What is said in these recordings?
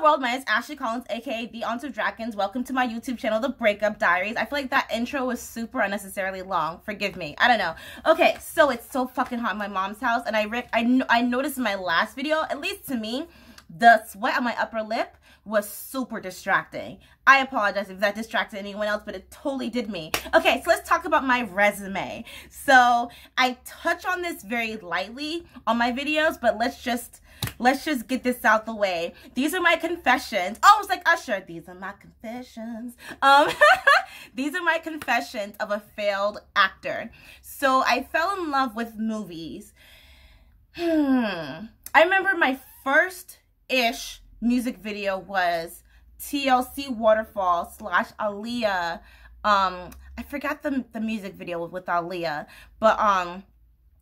world, my name is Ashley Collins, aka The Aunt of Dragons. Welcome to my YouTube channel, The Breakup Diaries. I feel like that intro was super unnecessarily long. Forgive me. I don't know. Okay, so it's so fucking hot in my mom's house, and I noticed in my last video, at least to me, the sweat on my upper lip was super distracting. I apologize if that distracted anyone else, but it totally did me. Okay, so let's talk about my resume. So I touch on this very lightly on my videos, but let's just get this out the way. These are my confessions. Oh, it's like Usher. These are my confessions. These are my confessions of a failed actor. So I fell in love with movies. I remember my first-ish music video was TLC Waterfall / Aaliyah. I forgot the music video with Aaliyah, but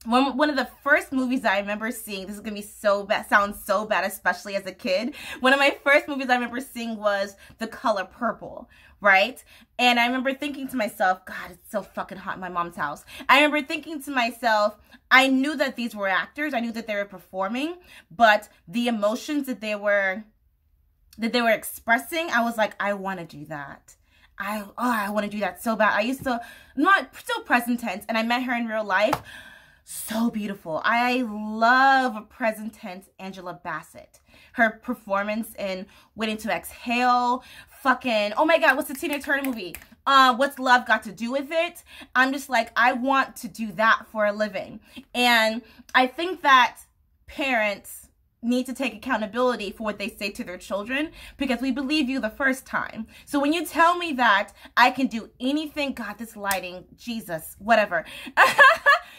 one of the first movies I remember seeing, this is gonna be so bad, sounds so bad, especially as a kid. One of my first movies I remember seeing was The Color Purple, right? And I remember thinking to myself, God, it's so fucking hot in my mom's house. I remember thinking to myself, I knew that these were actors, I knew that they were performing, but the emotions that they were expressing, I was like, I want to do that. I want to do that so bad. I used to, not still present tense, and I met her in real life. So beautiful. I love present tense Angela Bassett. Her performance in Waiting to Exhale, fucking, oh my God, what's the Tina Turner movie? What's Love Got to Do with It? I'm just like, I want to do that for a living. And I think that parents need to take accountability for what they say to their children, because we believe you the first time. So when you tell me that I can do anything, God, this lighting, Jesus, whatever.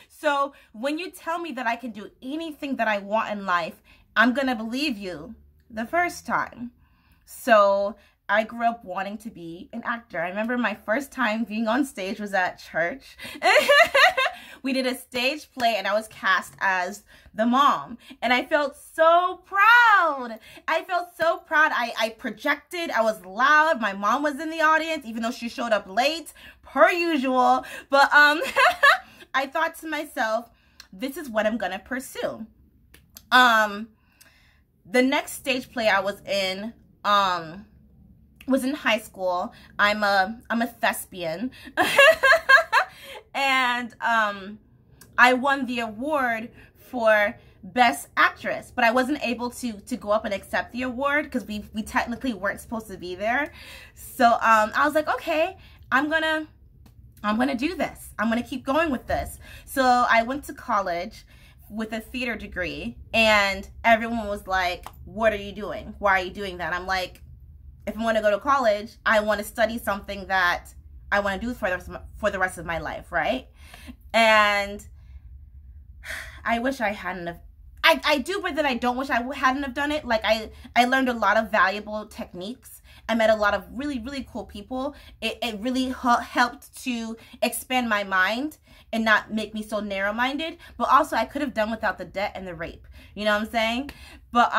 So when you tell me that I can do anything that I want in life, I'm gonna believe you the first time. So I grew up wanting to be an actor. I remember my first time being on stage was at church. We did a stage play and I was cast as the mom. And I felt so proud. I felt so proud. I projected. I was loud. My mom was in the audience, even though she showed up late, per usual. But I thought to myself, this is what I'm going to pursue. The next stage play I was in high school. I'm a thespian. And I won the award for Best Actress, but I wasn't able to go up and accept the award because we technically weren't supposed to be there. So I was like, okay, I'm gonna do this. I'm gonna keep going with this. So I went to college with a theater degree, and everyone was like, what are you doing? Why are you doing that? I'm like, if I want to go to college, I want to study something that I want to do for the rest of my life, right? And I wish I hadn't have. I do, but then I don't wish I hadn't have done it. Like I learned a lot of valuable techniques. I met a lot of really, really cool people. It really helped to expand my mind and not make me so narrow-minded. But also, I could have done without the debt and the rape. You know what I'm saying? But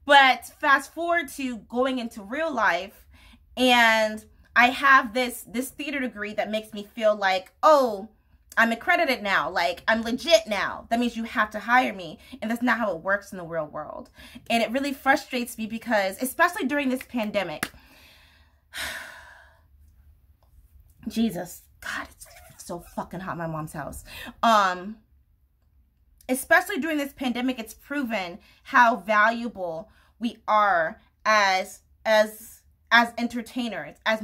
but fast forward to going into real life, and I have this theater degree that makes me feel like, oh, I'm accredited now. Like, I'm legit now. That means you have to hire me. And that's not how it works in the real world. And it really frustrates me because, especially during this pandemic, Jesus, God, it's so fucking hot in my mom's house. Especially during this pandemic, it's proven how valuable we are as entertainers, as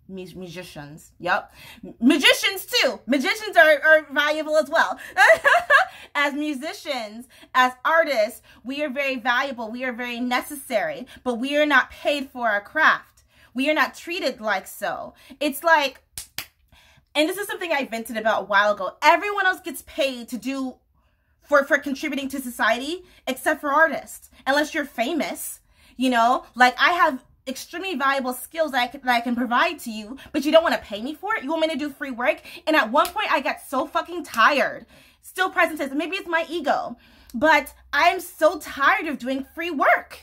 musicians. Yep. Magicians too. Magicians are valuable as well. As musicians, as artists, we are very valuable. We are very necessary, but we are not paid for our craft. We are not treated like so. It's like, and this is something I vented about a while ago, everyone else gets paid to do for contributing to society except for artists, unless you're famous. You know, like I have extremely valuable skills that I can provide to you, but you don't want to pay me for it. You want me to do free work. And at one point I got so fucking tired, still present tense, maybe it's my ego, but I'm so tired of doing free work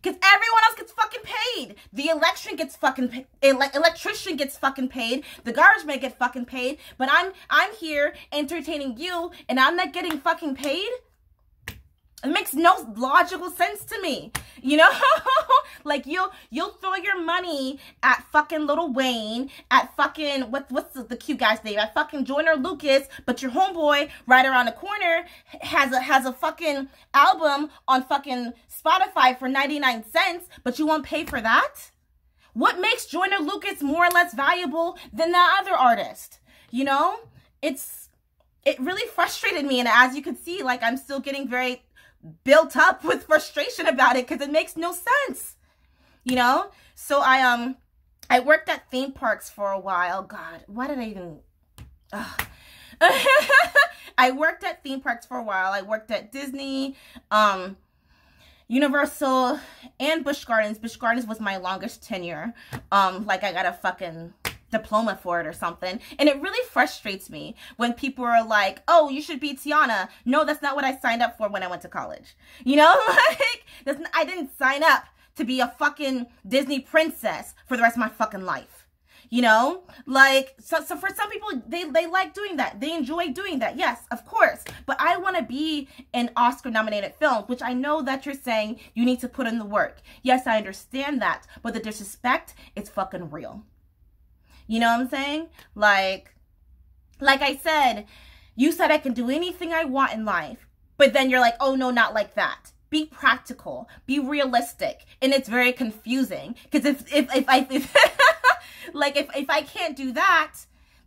because everyone else gets fucking paid. The election gets fucking paid. Electrician gets fucking paid. The garbage man get fucking paid, but I'm here entertaining you and I'm not getting fucking paid. It makes no logical sense to me, you know? Like, you'll throw your money at fucking Lil Wayne, at fucking, what's the cute guy's name? At fucking Joyner Lucas, but your homeboy right around the corner has a fucking album on fucking Spotify for 99 cents, but you won't pay for that? What makes Joyner Lucas more or less valuable than that other artist? You know? It really frustrated me, and as you can see, like, I'm still getting very built up with frustration about it because it makes no sense, you know? So I worked at theme parks for a while. God, why did I even I worked at theme parks for a while. I worked at Disney, Universal, and Busch Gardens. Busch Gardens was my longest tenure. Like, I got a fucking diploma for it or something. And it really frustrates me when people are like, oh, you should be Tiana. No, that's not what I signed up for when I went to college. You know, like, I didn't sign up to be a fucking Disney princess for the rest of my fucking life. You know, like, so for some people, they like doing that. They enjoy doing that. Yes, of course. But I want to be in Oscar-nominated films, which I know that you're saying you need to put in the work. Yes, I understand that. But the disrespect, it's fucking real. You know what I'm saying? Like I said, you said I can do anything I want in life, but then you're like, oh no, not like that. Be practical, be realistic. And it's very confusing because if I can't do that,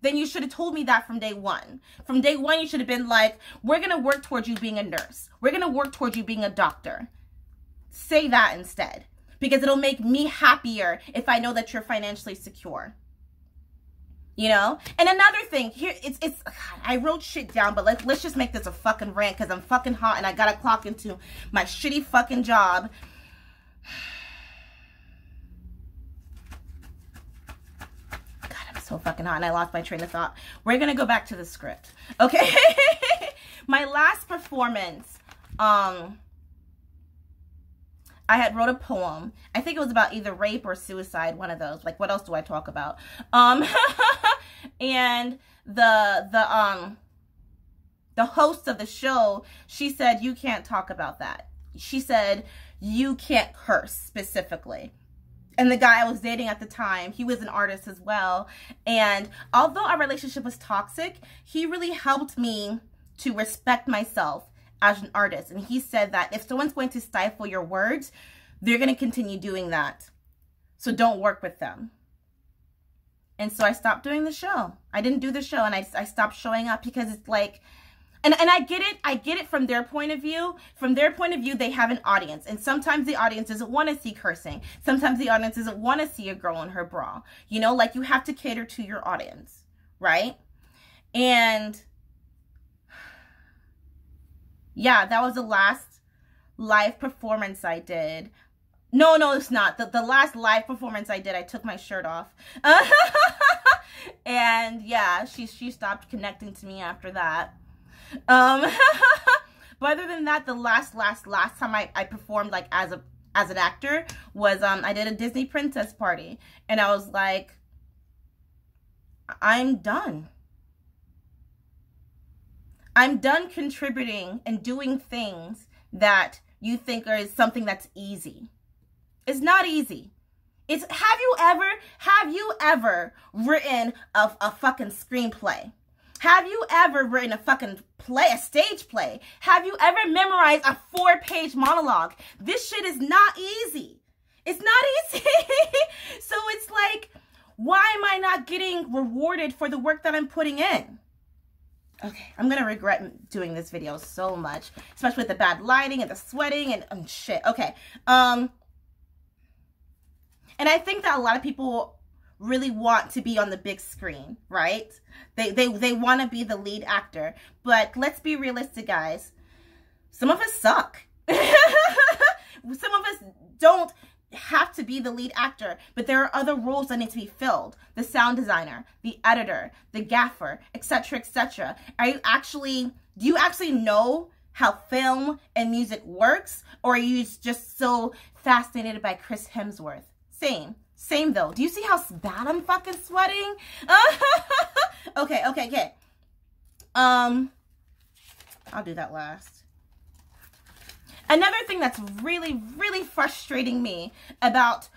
then you should have told me that from day one. From day one, you should have been like, we're going to work towards you being a nurse. We're going to work towards you being a doctor. Say that instead, because it'll make me happier if I know that you're financially secure. You know? And another thing, here, God, I wrote shit down, but let's just make this a fucking rant because I'm fucking hot and I gotta clock into my shitty fucking job. God, I'm so fucking hot and I lost my train of thought. We're gonna go back to the script. Okay? My last performance, I had wrote a poem. I think it was about either rape or suicide, one of those. Like, what else do I talk about? And the host of the show, she said, you can't talk about that. She said, you can't curse specifically. And the guy I was dating at the time, he was an artist as well. And although our relationship was toxic, he really helped me to respect myself as an artist. And he said that if someone's going to stifle your words, they're going to continue doing that. So don't work with them. And so I stopped doing the show. I didn't do the show, and I stopped showing up because it's like, and I get it. I get it from their point of view. From their point of view, they have an audience. And sometimes the audience doesn't want to see cursing. Sometimes the audience doesn't want to see a girl in her bra. You know, like, you have to cater to your audience, right? And yeah, that was the last live performance I did. No, it's not. The last live performance I did, I took my shirt off. And yeah, she stopped connecting to me after that. But other than that, the last time I performed, like, as an actor was, I did a Disney princess party. And I was like, I'm done. I'm done contributing and doing things that you think are something that's easy. It's not easy. It's, have you ever written a fucking screenplay? Have you ever written a fucking play, a stage play? Have you ever memorized a 4-page monologue? This shit is not easy. It's not easy. So it's like, why am I not getting rewarded for the work that I'm putting in? Okay, I'm gonna regret doing this video so much, especially with the bad lighting and the sweating and shit. Okay, and I think that a lot of people really want to be on the big screen, right? They want to be the lead actor, but let's be realistic, guys. Some of us suck. Some of us don't have to be the lead actor, but there are other roles that need to be filled. The sound designer, the editor, the gaffer, etc., etc. Do you actually know how film and music works, or are you just so fascinated by Chris Hemsworth? Same though. Do you see how bad I'm fucking sweating? Okay. I'll do that last. Another thing that's really, really frustrating me about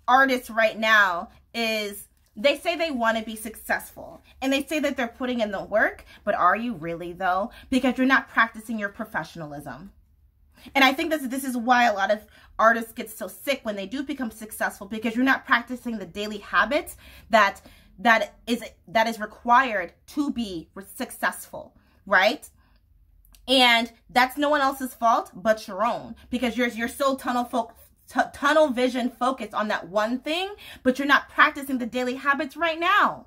artists right now is they say they want to be successful and they say that they're putting in the work, but are you really though? Because you're not practicing your professionalism. And I think this is why a lot of artists get so sick when they do become successful, because you're not practicing the daily habits that is required to be successful, right? And that's no one else's fault but your own, because you're so tunnel vision focused on that one thing, but you're not practicing the daily habits right now.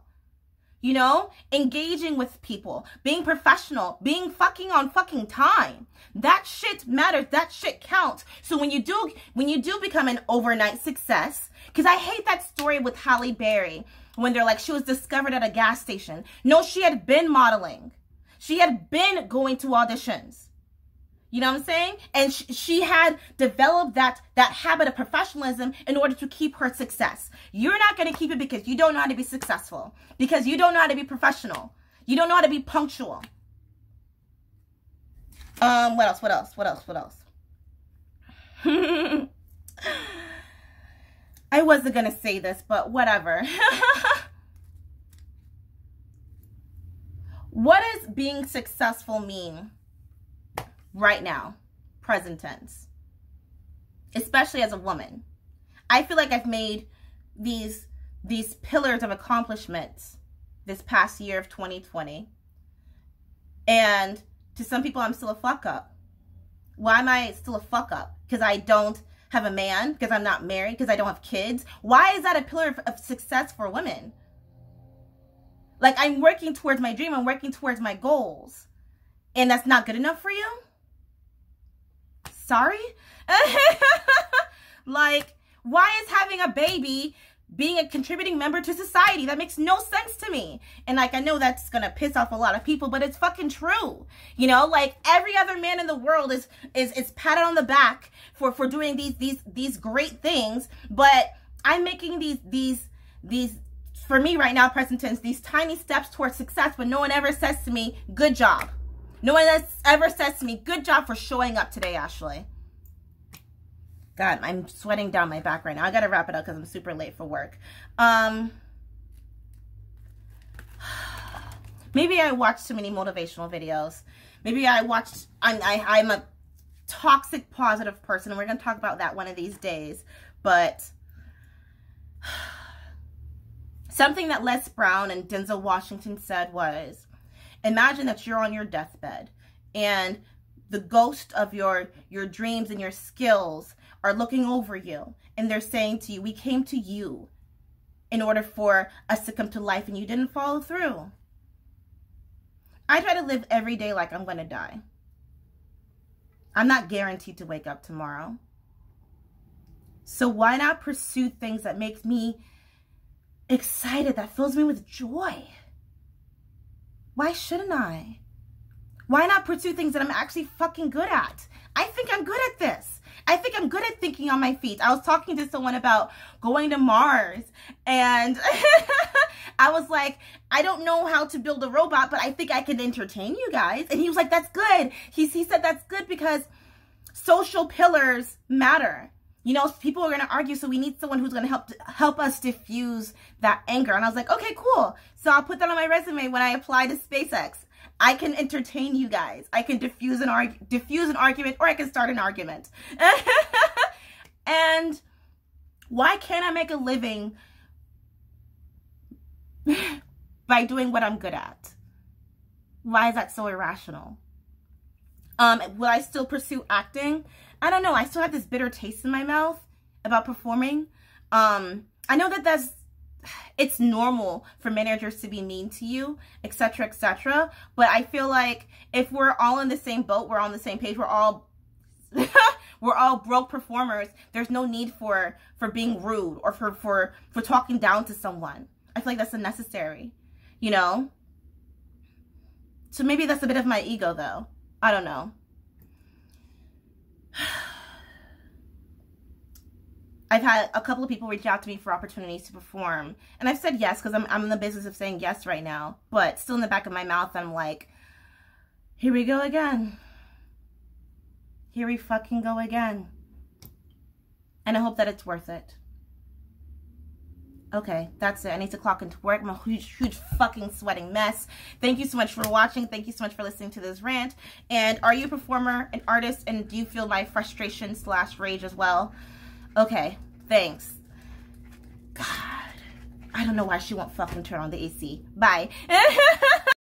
You know, engaging with people, being professional, being fucking on fucking time. That shit matters. That shit counts. So when you do become an overnight success, because I hate that story with Halle Berry when they're like, she was discovered at a gas station. No, she had been modeling. She had been going to auditions. You know what I'm saying? And she had developed that habit of professionalism in order to keep her success. You're not going to keep it because you don't know how to be successful. Because you don't know how to be professional. You don't know how to be punctual. What else? I wasn't going to say this, but whatever. What does being successful mean right now, present tense, especially as a woman? I feel like I've made these pillars of accomplishments this past year of 2020, and to some people I'm still a fuck up. Why am I still a fuck up? Because I don't have a man, because I'm not married, because I don't have kids. Why is that a pillar of success for women? Like, I'm working towards my dream, I'm working towards my goals, and that's not good enough for you? Sorry? Like, why is having a baby being a contributing member to society? That makes no sense to me. And like, I know that's gonna piss off a lot of people, but it's fucking true. You know, like, every other man in the world is patted on the back for doing these great things, but I'm making these for me right now, present tense, these tiny steps towards success, but no one ever says to me, good job. No one ever says to me, good job for showing up today, Ashley. God, I'm sweating down my back right now. I gotta wrap it up because I'm super late for work. Maybe I watched too many motivational videos. Maybe I'm a toxic positive person, and we're gonna talk about that one of these days. But something that Les Brown and Denzel Washington said was, imagine that you're on your deathbed and the ghost of your dreams and your skills are looking over you, and they're saying to you, we came to you in order for us to come to life, and you didn't follow through. I try to live every day like I'm going to die. I'm not guaranteed to wake up tomorrow. So why not pursue things that make me excited, that fills me with joy? Why shouldn't I? Why not pursue things that I'm actually fucking good at? I think I'm good at this. I think I'm good at thinking on my feet. I was talking to someone about going to Mars, and I was like, I don't know how to build a robot, but I think I can entertain you guys. And he was like, that's good. He said that's good because social pillars matter. You know, people are going to argue, so we need someone who's going to help us diffuse that anger. And I was like, okay, cool. So I'll put that on my resume when I apply to SpaceX. I can entertain you guys. I can diffuse an argument, or I can start an argument. And why can't I make a living by doing what I'm good at? Why is that so irrational? Will I still pursue acting? I don't know. I still have this bitter taste in my mouth about performing. I know that it's normal for managers to be mean to you, etc., etc. But I feel like if we're all in the same boat, we're all on the same page, we're all broke performers, there's no need for being rude or for talking down to someone. I feel like that's unnecessary, you know? So maybe that's a bit of my ego, though. I don't know. I've had a couple of people reach out to me for opportunities to perform, and I've said yes because I'm in the business of saying yes right now, but still in the back of my mouth I'm like, here we go again. Here we fucking go again. And I hope that it's worth it. Okay, that's it. I need to clock into work. I'm a huge fucking sweating mess. Thank you so much for watching. Thank you so much for listening to this rant. And are you a performer, an artist, and do you feel my frustration / rage as well? Okay, thanks. God, I don't know why she won't fucking turn on the AC. Bye.